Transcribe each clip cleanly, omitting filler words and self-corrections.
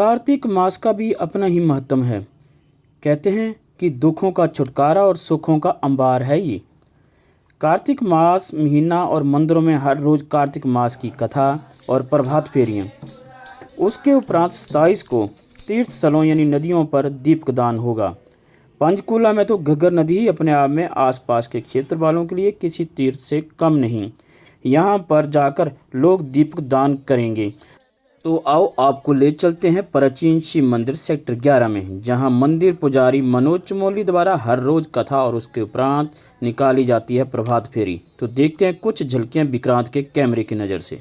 कार्तिक मास का भी अपना ही महत्व है। कहते हैं कि दुखों का छुटकारा और सुखों का अंबार है ये कार्तिक मास महीना। और मंदिरों में हर रोज़ कार्तिक मास की कथा और प्रभात फेरियाँ। उसके उपरांत 27 को तीर्थ स्थलों यानी नदियों पर दीपकदान होगा। पंचकूला में तो घग्गर नदी ही अपने आप में आसपास के क्षेत्र वालों के लिए किसी तीर्थ से कम नहीं। यहाँ पर जाकर लोग दीपकदान करेंगे। तो आओ आपको ले चलते हैं प्राचीन शिव मंदिर सेक्टर 11 में, जहां मंदिर पुजारी मनोज चमोली द्वारा हर रोज कथा और उसके उपरांत निकाली जाती है प्रभात फेरी। तो देखते हैं कुछ झलकियां विक्रांत के कैमरे की नज़र से।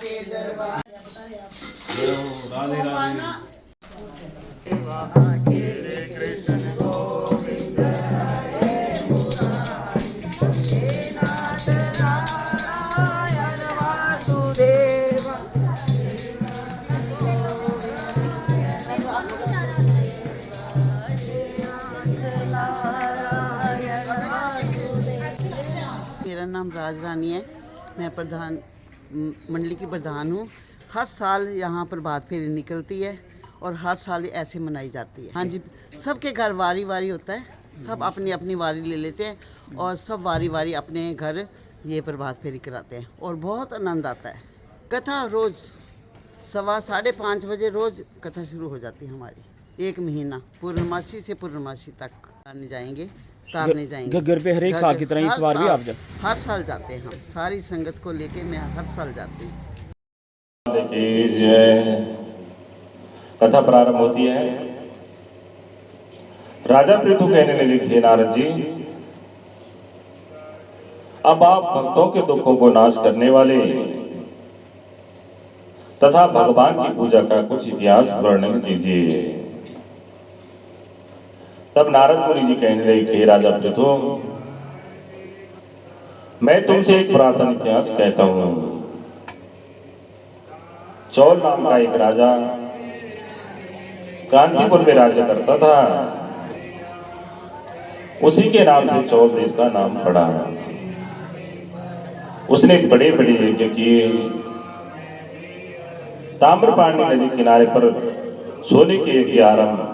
राधे राधे। मेरा नाम राज रानी है। मैं प्रधान मंडली की प्रधान हूँ। हर साल यहाँ प्रभात फेरी निकलती है और हर साल ऐसे मनाई जाती है। हाँ जी, सबके घर वारी वारी होता है, सब अपनी अपनी वारी ले लेते हैं और सब वारी वारी अपने घर ये प्रभात फेरी कराते हैं और बहुत आनंद आता है। कथा रोज़ 5:15 बजे रोज़ कथा शुरू हो जाती है हमारी। 1 महीना पूर्णमासी से पूर्णमासी तक तारने जाएंगे घर पे हर एक साल की तरह इस बार भी आप हर साल जाते हैं। हम सारी संगत को लेके मैं हर साल जाती हूँ। कथा प्रारंभ होती है। राजा पृथु कहने लगे, हे नारद जी, अब आप भक्तों के दुखों को नाश करने वाले तथा भगवान की पूजा का कुछ इतिहास वर्णन कीजिए। तब नारद मुनि जी कहने लगे, हे राजा पृथु, मैं तुमसे एक पुरातन इतिहास कहता हूं। चौल नाम का एक राजा कांचीपुर में राज्य करता था। उसी के नाम से चौल देश का नाम पड़ा। उसने बड़े बड़े यज्ञ किए। ताम्रपाणी नदी किनारे पर सोने के यज्ञ आरंभ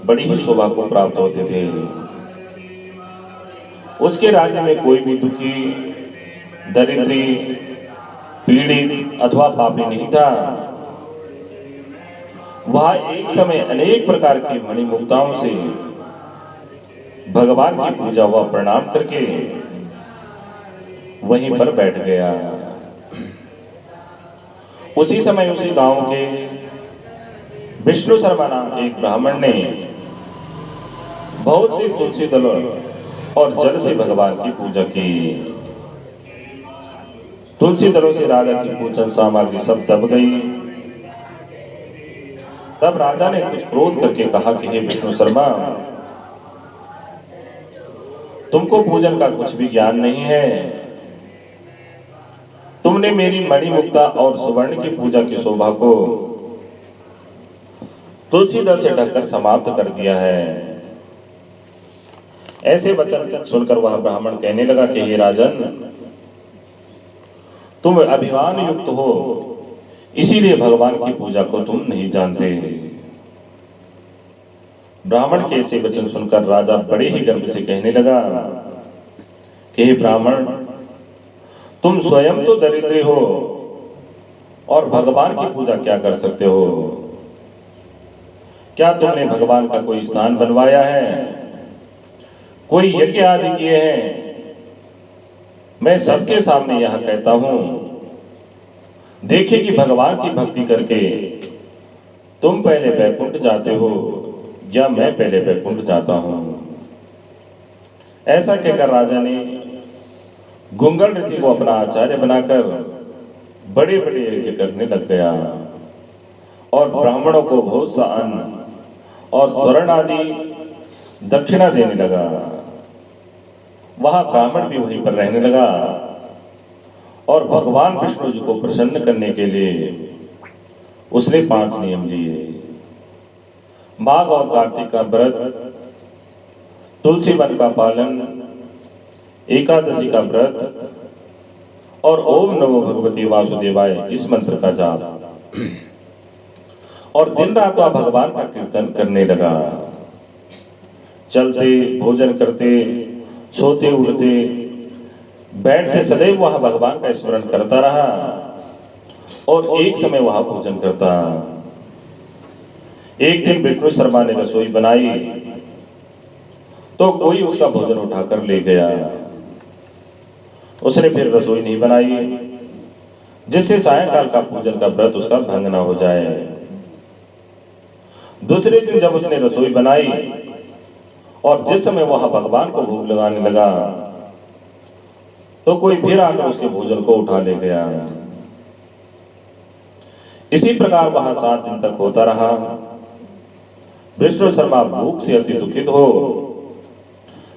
बड़ी ही शोभा को प्राप्त होते थे। उसके राज्य में कोई भी दुखी, दरिद्री, पीड़ित अथवा पापी नहीं था। वह एक समय अनेक प्रकार की मणिमुक्ताओं से भगवान की पूजा व प्रणाम करके वहीं पर बैठ गया। उसी समय उसी गांव के विष्णु शर्मा नाम एक ब्राह्मण ने बहुत सी तुलसी दलों और जल से भगवान की पूजा की। तुलसी दलों से राजा की पूजन सामग्री सब दब गई। तब राजा ने कुछ क्रोध करके कहा कि हे विष्णु शर्मा, तुमको पूजन का कुछ भी ज्ञान नहीं है। तुमने मेरी मणिमुक्ता और सुवर्ण की पूजा की शोभा को तुलसी दल से ढककर समाप्त कर दिया है। ऐसे वचन सुनकर वह ब्राह्मण कहने लगा कि हे राजन, तुम अभिमान युक्त हो, इसीलिए भगवान की पूजा को तुम नहीं जानते। ब्राह्मण के ऐसे वचन सुनकर राजा बड़े ही गर्व से कहने लगा कि हे ब्राह्मण, तुम स्वयं तो दरिद्र हो और भगवान की पूजा क्या कर सकते हो? क्या तुमने भगवान का कोई स्थान बनवाया है, कोई यज्ञ आदि किए हैं? मैं सबके सामने यह कहता हूं, देखिए कि भगवान की भक्ति करके तुम पहले वैकुंठ जाते हो या मैं पहले वैकुंठ जाता हूं। ऐसा कहकर राजा ने गुंगल ऋषि को अपना आचार्य बनाकर बड़े बड़े यज्ञ करने लग गया और ब्राह्मणों को बहुत सा अन्न और स्वर्ण आदि दक्षिणा देने लगा। वह ब्राह्मण भी वहीं पर रहने लगा और भगवान विष्णु जी को प्रसन्न करने के लिए उसने 5 नियम लिए। माघ और कार्तिक का व्रत, तुलसी वन का पालन, एकादशी का व्रत और ओम नमो भगवते वासुदेवाय इस मंत्र का जाप। और दिन रात वह भगवान का कीर्तन करने लगा। चलते, भोजन करते, सोते, उठते, बैठते सदैव वह भगवान का स्मरण करता रहा और एक समय वह भोजन करता। एक दिन विष्णु शर्मा ने रसोई बनाई तो कोई उसका भोजन उठाकर ले गया। उसने फिर रसोई नहीं बनाई जिससे सायंकाल का पूजन का व्रत उसका भंग न हो जाए। दूसरे दिन जब उसने रसोई बनाई और जिस समय वह भगवान को भोग लगाने लगा तो कोई फिर आकर उसके भोजन को उठा ले गया। इसी प्रकार वहां 7 दिन तक होता रहा। विष्णु शर्मा भूख से अति दुखित हो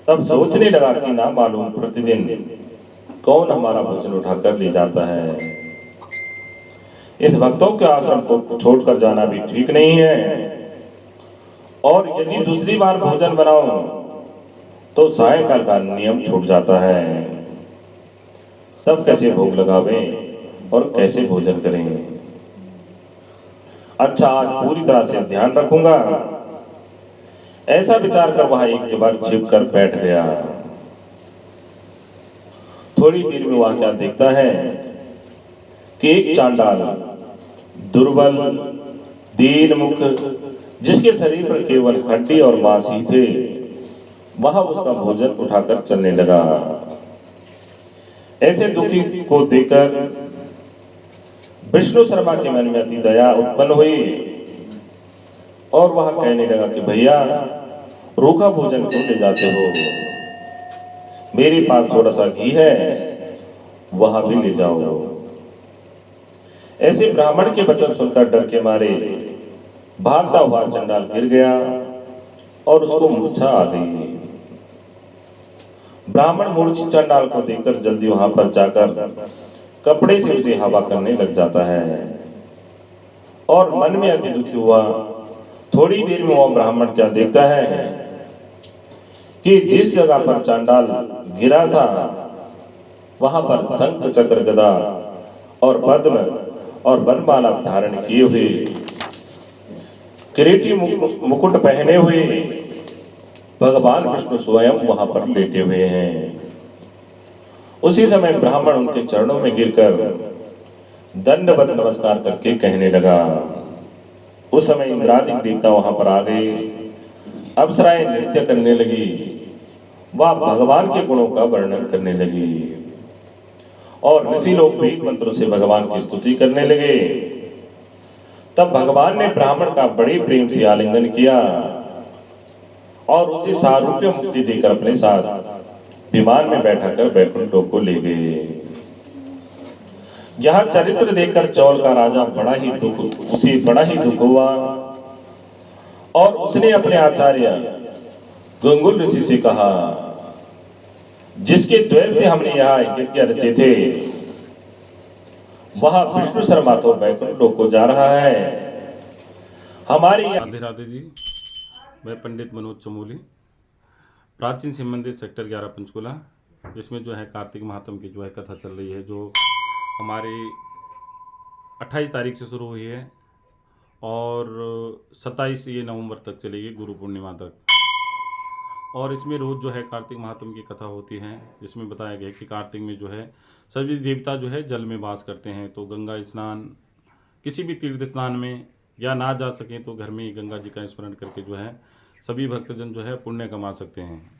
तब सोचने लगा कि ना मालूम प्रतिदिन कौन हमारा भोजन उठाकर ले जाता है। इस भक्तों के आश्रम को छोड़कर जाना भी ठीक नहीं है, और यदि दूसरी बार भोजन बनाऊं तो सायंकाल का नियम छूट जाता है। तब कैसे भोग लगावे और कैसे भोजन करें। अच्छा, आज पूरी तरह से ध्यान रखूंगा, ऐसा विचार कर वह एक जगह छिप कर बैठ गया। थोड़ी देर में वह क्या देखता है कि एक चांडाल, दुर्बल, दीन मुख, जिसके शरीर पर केवल हड्डी और मांस ही थे, वह उसका भोजन उठाकर चलने लगा। ऐसे दुखी को देखकर विष्णु शर्मा के मन में अति दया उत्पन्न हुई और वह कहने लगा कि भैया, रूखा भोजन क्यों ले जाते हो? मेरे पास थोड़ा सा घी है, वह भी ले जाओ। ऐसे ब्राह्मण के वचन सुनकर डर के मारे भागता हुआ चंडाल गिर गया और उसको मूर्छा आ गई। ब्राह्मण मूर्छित चंडाल को देखकर जल्दी वहां पर जाकर कपड़े से उसे हवा करने लग जाता है और मन में अति दुखी हुआ। थोड़ी देर में वह ब्राह्मण क्या देखता है कि जिस जगह पर चांडाल गिरा था वहां पर शंख, चक्र, गदा और पद्म और वनमाला धारण किए हुए, किरीटी मुकुट पहने हुए भगवान विष्णु स्वयं वहां पर लेटे हुए हैं। उसी समय ब्राह्मण उनके चरणों में गिरकर दंडवत नमस्कार करके कहने लगा। उस समय इंद्रादिक देवता वहां पर आ गए। अप्सराएं नृत्य करने लगी, वह भगवान के गुणों का वर्णन करने लगी और ऋषि लोग वेद मंत्रों से भगवान की स्तुति करने लगे। तब भगवान ने ब्राह्मण का बड़े प्रेम से आलिंगन किया और उसे सारूप्य मुक्ति देकर अपने साथ विमान में बैठाकर बैकुंठ लोक को ले गए। यह चरित्र देखकर चौल का राजा उसे बड़ा ही दुख हुआ और उसने अपने आचार्य गंगुल ऋषि से कहा, जिसके द्वेष से हमने यहाँ यज्ञ रचे थे, वह विष्णु शर्मा तो बैकुंठ लोक को जा रहा है। हमारी राधे राधे जी, मैं पंडित मनोज चमोली, प्राचीन शिव मंदिर सेक्टर 11 पंचकुला, जिसमें जो है कार्तिक महात्म की जो है कथा चल रही है, जो हमारी 28 तारीख से शुरू हुई है और 27 नवंबर तक चलेगी, गुरु पूर्णिमा तक। और इसमें रोज़ जो है कार्तिक महात्म की कथा होती है, जिसमें बताया गया कि कार्तिक में जो है सभी देवता जो है जल में वास करते हैं। तो गंगा स्नान, किसी भी तीर्थ स्नान में या ना जा सकें तो घर में ही गंगा जी का स्मरण करके जो है सभी भक्तजन जो है पुण्य कमा सकते हैं।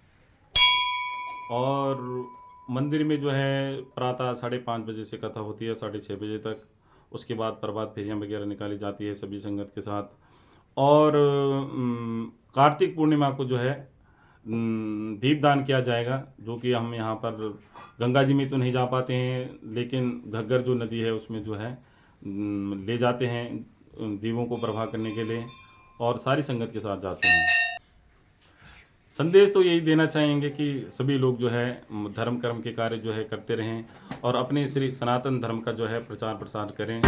और मंदिर में जो है प्रातः 5:30 बजे से कथा होती है 6:30 बजे तक। उसके बाद प्रभात फेरियाँ वगैरह निकाली जाती है सभी संगत के साथ। और कार्तिक पूर्णिमा को जो है दीपदान किया जाएगा, जो कि हम यहाँ पर गंगा जी में तो नहीं जा पाते हैं, लेकिन घग्गर जो नदी है उसमें जो है ले जाते हैं दीपों को प्रभा करने के लिए और सारी संगत के साथ जाते हैं। संदेश तो यही देना चाहेंगे कि सभी लोग जो है धर्म कर्म के कार्य जो है करते रहें और अपने श्री सनातन धर्म का जो है प्रचार प्रसार करें।